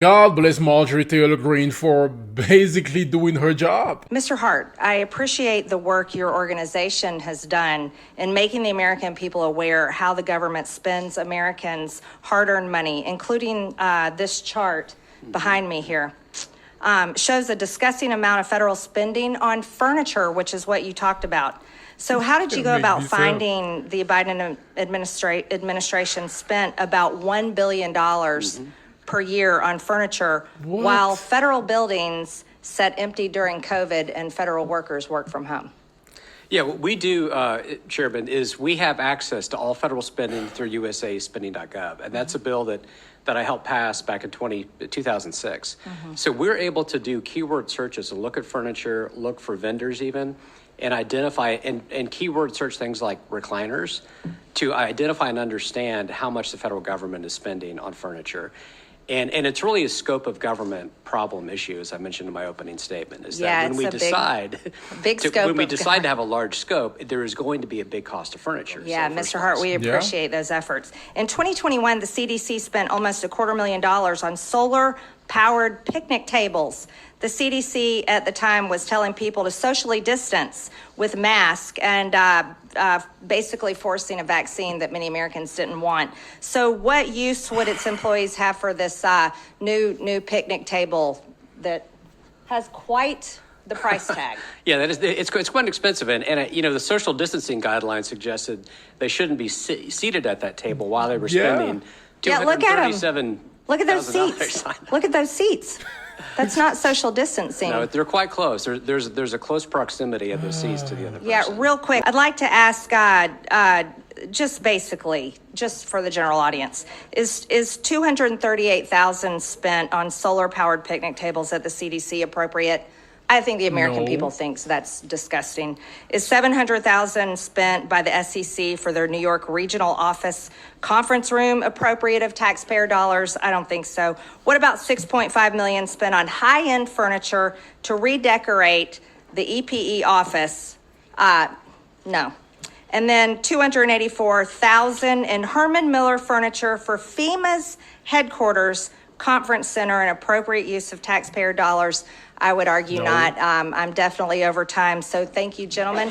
God bless Marjorie Taylor Greene for basically doing her job. Mr. Hart, I appreciate the work your organization has done in making the American people aware how the government spends Americans' hard-earned money, including this chart behind me here. Shows a disgusting amount of federal spending on furniture, which is what you talked about. So how did you go about finding the Biden administration spent about $1 billion per year on furniture while federal buildings sat empty during COVID and federal workers work from home? Yeah, what we do, Chairman, is we have access to all federal spending through usaspending.gov, and that's a bill that I helped pass back in 2006. So we're able to do keyword searches and look at furniture, look for vendors even, and identify and keyword search things like recliners to identify and understand how much the federal government is spending on furniture. And it's really a scope of government problem issue, as I mentioned in my opening statement, is that when we decide to have a large scope, there is going to be a big cost of furniture. Yeah, Mr. Hart, we appreciate those efforts. In 2021, the CDC spent almost $250,000 on solar-powered picnic tables. The CDC at the time was telling people to socially distance with masks and basically forcing a vaccine that many Americans didn't want. So what use would its employees have for this new picnic table that has quite the price tag? Yeah, it's quite expensive. And the social distancing guidelines suggested they shouldn't be seated at that table while they were spending $237,000. Look at those seats. Look at those seats. That's not social distancing. No, they're quite close. There's a close proximity of the seats to the other person. Yeah, real quick, I'd like to ask, just for the general audience, is $238,000 spent on solar-powered picnic tables at the CDC appropriate? I think the American people thinks that's disgusting. Is $700,000 spent by the SEC for their New York regional office conference room appropriate of taxpayer dollars? I don't think so. What about $6.5 million spent on high-end furniture to redecorate the EPE office? No. And then $284,000 in Herman Miller furniture for FEMA's headquarters conference center, and appropriate use of taxpayer dollars? I would argue not. I'm definitely over time. So thank you, gentlemen.